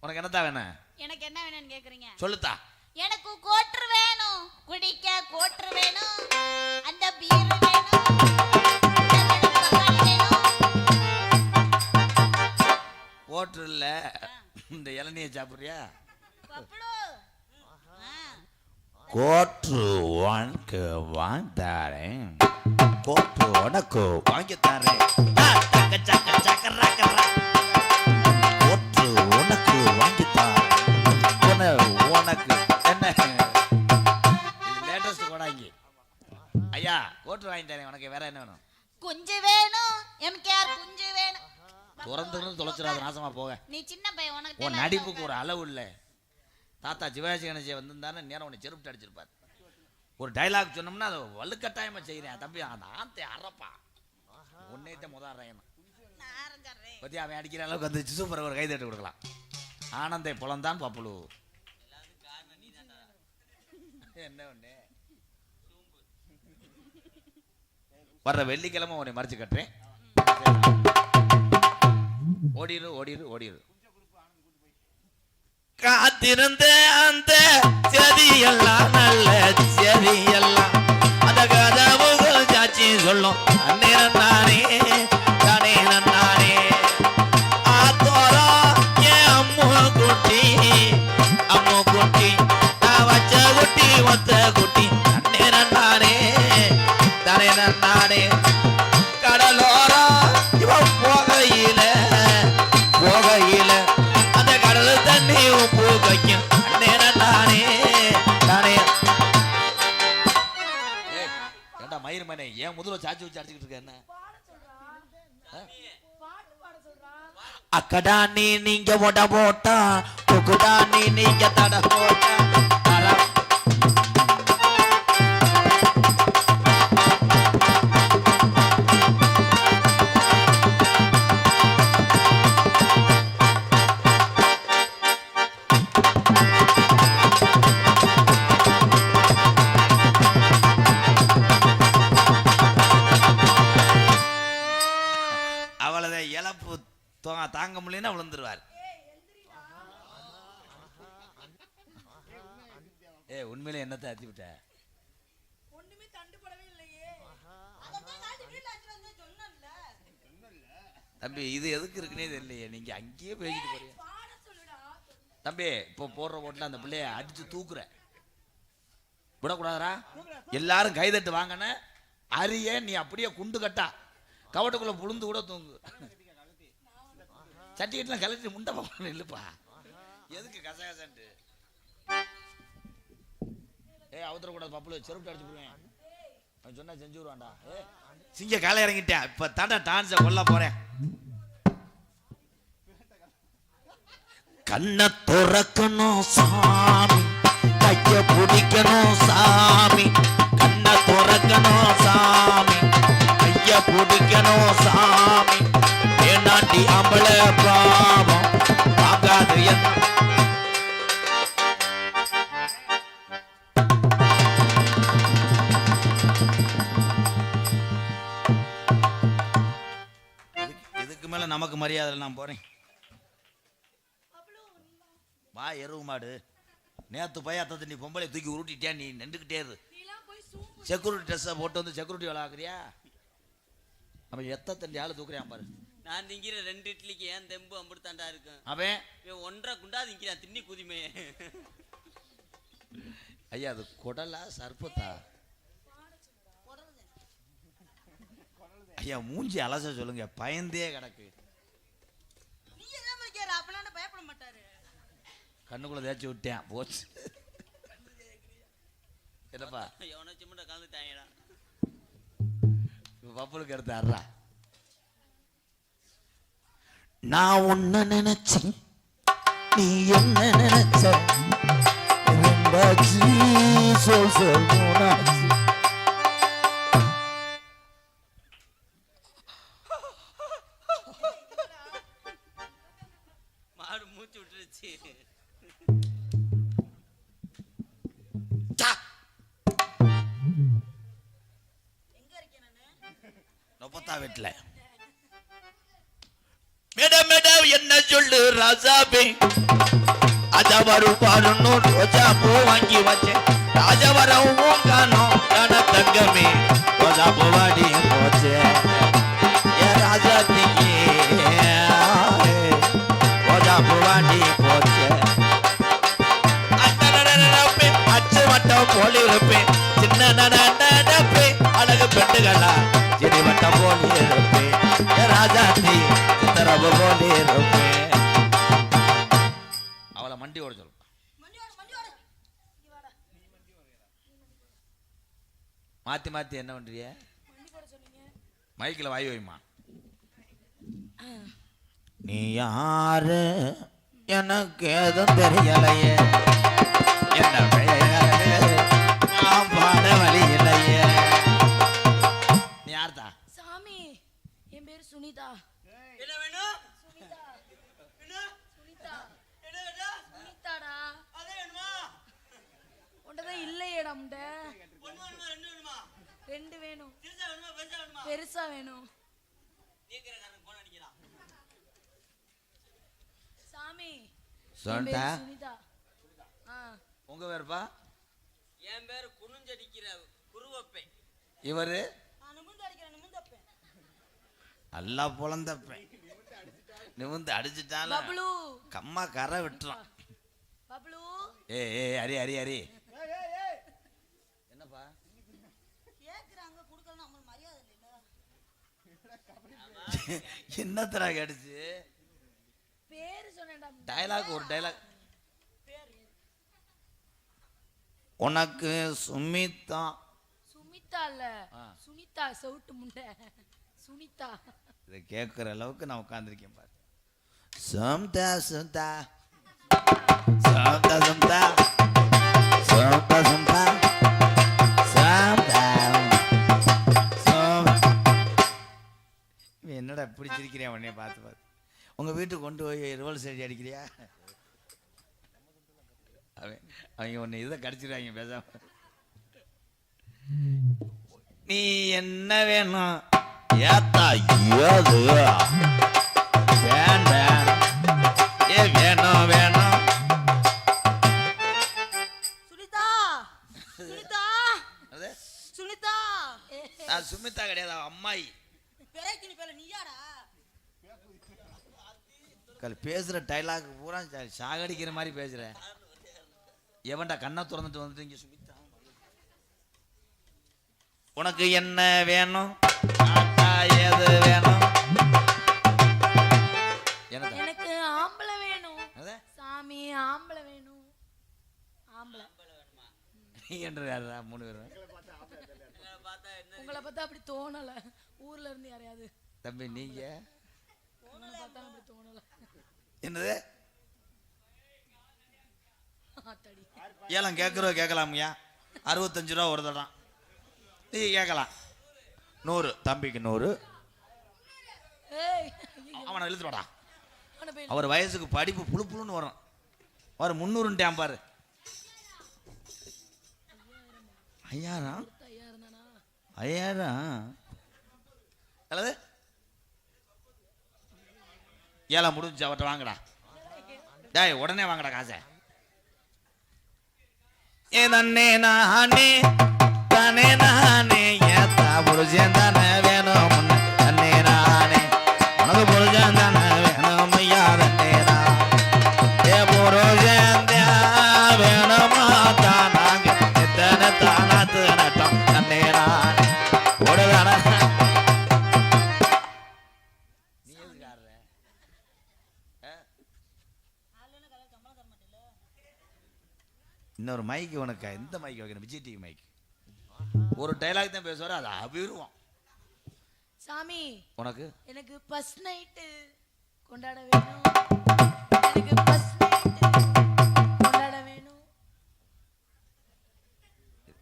உனக்கு என்னதான் வேணும்? எனக்கு என்ன வேணும்னு கேக்குறீங்க? சொல்லுதா. எனக்கு கோட்ரு வேணும், குடிக்க கோட்ரு வேணும், அந்த பீர் வேணும், கோட்ரு இல்ல, இந்த இளநியை சாப்பிடுறியா? கோட்ரு உனக்கு வாங்கித்தாரேன், கோட்ரு உனக்கு வாங்கித்தாரேன், கோட்ரு உனக்கு வாங்கித்தாரேன், உனக்கு என்ன லேட்டஸ்ட் கோடாங்கி. ஐயா கோட்ரு வாங்கித்தாரேன், உனக்கு வேற என்ன வேணும்? குஞ்சு வேணும், எம்கேஆர் குஞ்சு வேணும். துறந்துன்னு தொலைச்சிடாத, நாசமா போக. நீ சின்ன பையன், உனக்கு உன் நடிப்புக்கு ஒரு அளவு இல்லை. தாத்தா சிவாஜி கணேசன் வந்திருந்தானே நேரம் உன்னை செருப்பிட்டு அடிச்சிருப்பார். ஒரு டைலாக் சொன்னோம்னா அதை வலுக்கட்டாயமா செய்கிறேன் தம்பி. அந்த ஆந்தை அறப்பா உன்னைத்த முதாடுறேன் பத்தி அவன் அடிக்கிற அளவுக்கு வந்துச்சு. சூப்பர், ஒரு கைதட்டு கொடுக்கலாம். ஆனந்தை புலந்தான் பப்புளு. என்ன ஒண்ணு வர்ற வெள்ளிக்கிழமை உன்னை மறைச்சு கட்டுறேன். ஓடிரு ஓடிரு ஓடிரு. காத்திருந்த அந்த செதியெல்லாம் நல்ல செதியெல்லாம் அந்த கதவுகள் சாட்சி சொல்லும். அந்நேரம் தானே தானே நன்னானே ஆத்தோரா என் அம்மு குட்டி நான் வச்ச குட்டி ஒத்த குட்டி. அந்நேரம் தானே தானே நன்னானே கடலோரா இவன் போகையில அந்த கடல் தண்ணி உப்பு கைக்கும். அந்நேரம் தானே தானே. ஏண்டா மயிர் மனை ஏன் முதல்ல சாச்சி வச்சு அடிச்சுக்கிட்டு இருக்க? என்ன அக்கடா நீங்க போட்ட போட்டா கொக்குடா நீங்க தட போட்டா தாங்க முடியலன்னா விழுந்துருவார். உண்மையில என்னத்தை அத்தி விட்ட? தம்பி இது எதுக்கு இருக்குன்னே தெரியலையே. நீங்க அங்கேயே பேசிட்டு போறீங்க தம்பி. இப்போ போடுற ஓட்டுல அந்த பிள்ளைய அடிச்சு தூக்குற விடக்கூடாதா? எல்லாரும் கைதட்டு வாங்கன்னு அரிய நீ அப்படியே குண்டு கட்டா கவட்டுக்குள்ள புழுந்து கூட தூங்கு. சட்டிக்கிட்டுலாம் கலட்டி முண்டை பாப்பா இல்லப்பா. எதுக்கு கசகசன்ட்டு? அவத்தரக்கூடாது பப்புல செருப்பு அடிச்சு போடுவேன். அவன் சொன்னா செஞ்சு விடுவான்டா. சிங்க காலை இறங்கிட்டேன். இப்ப தாண்டா டான்ஸை கொல்ல போறேன். கண்ணை துறக்கணும் சாமி, கைய பிடிக்கணும் சாமி, கண்ணை துறக்கணும் சாமி, கைய பிடிக்கணும் சாமி. ஏனாண்டி அம்பள பாவம் ஆகாது என்ன. இதுக்கு மேல நமக்கு மரியாதை. நான் போறேன். வா எருவு மாடு. நேத்து பையாத்த நீ பொம்பளை தூக்கி உருட்டிட்டியா? நீ நின்றுக்கிட்டே இரு. செக்யூரிட்டி ட்ரெஸ்ஸை போட்டு வந்து செக்யூரிட்டி வேலை ஆகுறியா? அவன் எத்த தண்டி ஆளு தூக்குறியான் பாரு. நான் திங்கிற 2 இட்லிக்கு ஏன் தெம்பு அம்புடுத்தாண்டா இருக்கும். அவன் 1.5 குண்டா திங்கிறான் திண்ணி குதிமே. ஐயா அது குடலா சர்பத்தா? ஐயா மூஞ்சி அலச சொல்லுங்க. பயந்தே கிடக்கு. கண்ணுக்குள்ள தேய்ச்சி விட்டேன் போச்சு. என்னப்பா எவனோ சிம்மட்ட கலந்துட்டாங்கடா. இப்ப பப்புளுக்கு எடுத்து ஆடுறா. நான் உன்ன நினைச்சேன் நீ என்ன நினைச்ச மாடு மூச்சு விட்டுருச்சு. வீட்டுல மேடம் மேடம் என்ன சொல்லு ராசாபே அஜவரும் பாருன்னு ரோஜா பூ வாங்கி வச்சேன் ராஜவரவும் காணோம் கன தங்கமே ரோஜா பூவாடி போச்சே ஏ ராஜாத்தியே ரோஜா பூவாடி போச்சே அச்சு வட்டம் போலி இருப்பேன் சின்ன நடப்பேன் அழகு பெண்டுகளா செடி வட்டம் போலி இருப்பேன் ஏ ராஜாத்தி சித்தரவு போலி இருப்பேன் அவளை மண்டி ஓட சொல்லு மாத்தி மாத்தி என்ன பண்றிய மைக்கில் வாய் வைமா நீ யாரு எனக்கு எதுவும் தெரியலையே என்ன பெயர் நான் பாட வழி இல்லையே நீ யார்தா சாமி என் பேரு சுனிதா என்ன வேணும் சுனிதா என்ன சுனிதா என்ன வேணும் சுனிதாடா அதே வேணுமா உண்டதான் இல்லையேடா முண்ட ஒண்ணு வேணுமா ரெண்டு வேணுமா ரெண்டு வேணும் சிறுசா வேணுமா பெருசா வேணுமா பெருசா வேணும் நீக்கிறக்காரன் போன் அடிக்கிறான் சாமி என் சொன்ன பேரு சுனிதா உங்க பேருப்பா என் பேரு குனிஞ்சடிக்கிற குருவப்பை இவரு நான் நிமிந்து அடிக்கிறேன் நிமிந்து அப்பேன் நல்லா பொழந்தப்பேன் நிமிந்து அடிச்சுட்டாலும் பப்ளு கம்மா கரை விட்டுறான் பப்ளு ஏ ஏ அரி அரி அரி என்னப்பா கேக்குறாங்க குடுக்கலன்னா நம்ம மரியாதை இல்ல என்னத்தரா கேட்டுச்சு பேரு சொன்னேன்டா டயலாக் ஒரு டயலாக் உனக்கு சுமிதா சுமிதா இல்ல சுனிதா சவுட்டு முண்டை சுனிதா இதை கேட்குற அளவுக்கு நான் உட்காந்துருக்கேன் பாரு சம்தா சம்தா சம்தா சம்தா சம்தா சம்தா சம்தா என்னடா இப்படி சிரிக்கிறியா உடனே பார்த்து பார்த்து உங்க வீட்டுக்கு கொண்டு போய் ரிவல் செடி அடிக்கிறியா அவங்க ஒன்று இதை கடிச்சிருவாங்க பேசாம நீ என்ன வேணும் ஏத்தா ஏது வேண்டாம் ஏ வேணும் வேணும் சுனிதா சுனிதா அது சுனிதா நான் சுமிதா கிடையாது அவன் அம்மாயி பெரேக்கினி பேல நீயாடா பேசுற டைலாக் பூரா சாகடிக்கிற மாதிரி பேசுற எவன்டா கண்ணை திறந்துட்டு வந்துட்டு இங்க சுமிதா உனக்கு என்ன வேணும் ஆத்தா ஏது வேணும் என்னதா எனக்கு ஆம்பளை வேணும் அது சாமி ஆம்பளை வேணும் ஆம்பளை நீ என்று யாரா மூணு பேரும் பார்த்தா என்ன உங்களை பார்த்தா அப்படி தோணல ஊர்ல இருந்து யாரையாவது தம்பி நீங்க உங்களை பார்த்தா அப்படி தோணல என்னது ஆத்தாடி ஏலம் கேட்கலாம்யா 65 ரூபா ஒரு தடம் நீ கேட்கலாம் 100 தம்பிக்கு 100 ஏய் அவனை இழுத்துடா அவனை போய் அவர் வயசுக்கு படிப்பு புழு புழுன்னு வரும் அவர் 300 பாரு 5000 தயாரா இருந்தானா 5000 அல்லது ஏலம் முடிஞ்சு அவர்கிட்ட வாங்கடா டேய் உடனே வாங்கடா காசை ஏ தன்னே நானே தானே நானே ஏத்தா புருஷன் தானே வேணும் முன்ன தன்னே நானே உனக்கு புருஷன் தானே வேணும் ஐயா தன்னே நான் ஏ புருஷன் வேணுமா தானாங்க எத்தனை தானாத்து நட்டம் தன்னே நானே ஓடுதானா நீ எதுக்காரற இன்னொரு மைக்கு உனக்கு எந்த மைக்கு வைக்கணும் விஜய் டிவி மைக்கு ஒரு டைலாக் தான் பேசுவார் அது அபிருவோம் சாமி உனக்கு எனக்கு ஃபர்ஸ்ட் நைட்டு கொண்டாட வேணும் எனக்கு ஃபர்ஸ்ட் நைட்டு கொண்டாட வேணும்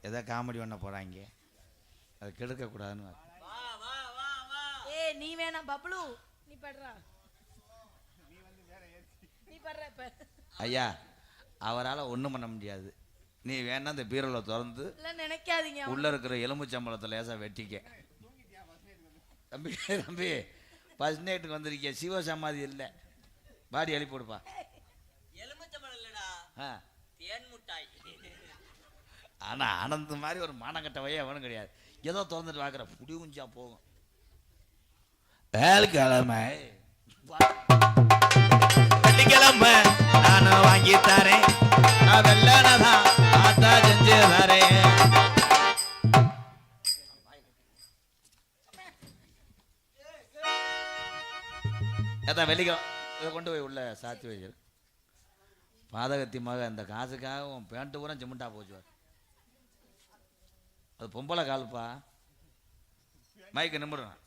எதை காமெடி பண்ண போறாங்க அது கெடுக்க கூடாதுன்னு வா வா வா வா ஏய் நீ வேணாம் பப்ளு நீ படுறா நீ படுற இப்ப ஐயா அவரால் ஒன்றும் பண்ண முடியாது நீ வேணா இந்த பீரோவில் திறந்து எல்லாம் நினைக்காதீங்க உள்ள இருக்கிற எலும்புச்சம்பளத்தை லேசாக வெட்டிக்க தம்பி தம்பி ஃபர்ஸ்ட் நைட்டுக்கு வந்திருக்கிய சிவ சமாதி இல்லை பாடி எழுப்பி கொடுப்பா. எலுமிச்சம்பழம் இல்லடா, ஆ தேன் முட்டாய். ஆனா ஆனந்த் மாதிரி ஒரு மானங்கட்ட வைய அவனும் கிடையாது. ஏதோ திறந்துட்டு பார்க்குற புடி குஞ்சா போகும். வெள்ளிக்கிழமை வெள்ளிக்கிழமை நான் வாங்கி தரேன், நான் வெள்ளனதான் ஆத்தா செஞ்சு தரேன். அதான் வெள்ளிக்கிழமை இதை கொண்டு போய் உள்ள சாத்தி வைக்கிற பாதகத்தி மக இந்த காசுக்காக உன் பேண்ட்டு பூரா சிமெண்டா போச்சு. அது பொம்பளை கால்ப்பா. மைக்கு நிமிடுறான்.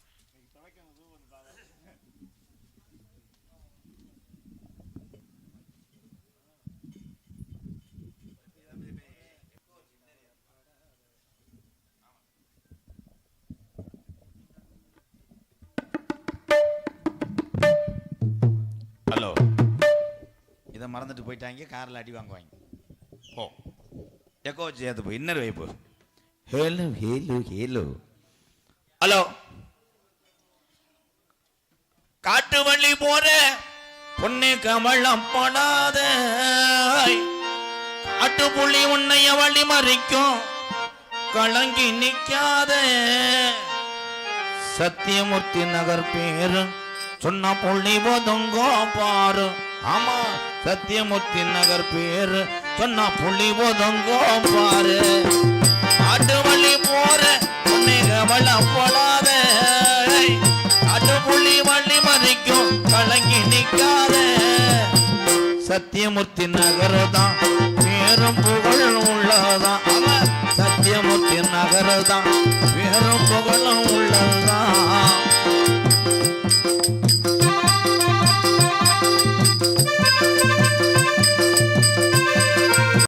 ஹலோ, இதை மறந்துட்டு போயிட்டாங்க, காரில் அடி வாங்குவாங்க. போ எக்கோ வச்சு ஏற்று போ, இன்னர் வைப்பு. Halo Halo Halo. ஹலோ, காட்டு வள்ளி போற பொண்ணு கமலம் போடாத, காட்டு புள்ளி உன்னைய வழி மறிக்கும் கலங்கி நிக்காத. சத்தியமூர்த்தி நகர் பேரு சொன்ன புள்ளி ஒதுங்கோ பாரு. ஆமா, சத்தியமூர்த்தி நகர் பேரு சொன்ன புள்ளி ஒதுங்கோ பாரு. காட்டு வள்ளி போற உன்னை கவலம் போடாத, காட்டு புள்ளி வள்ளி மதிக்கும் கலங்கி நிக்காத. சத்தியமூர்த்தி நகர் தான் பேரும் புகழ் உள்ளதான். சத்தியமூர்த்தி நகர் தான் பேரும் புகழும் உள்ளதான்.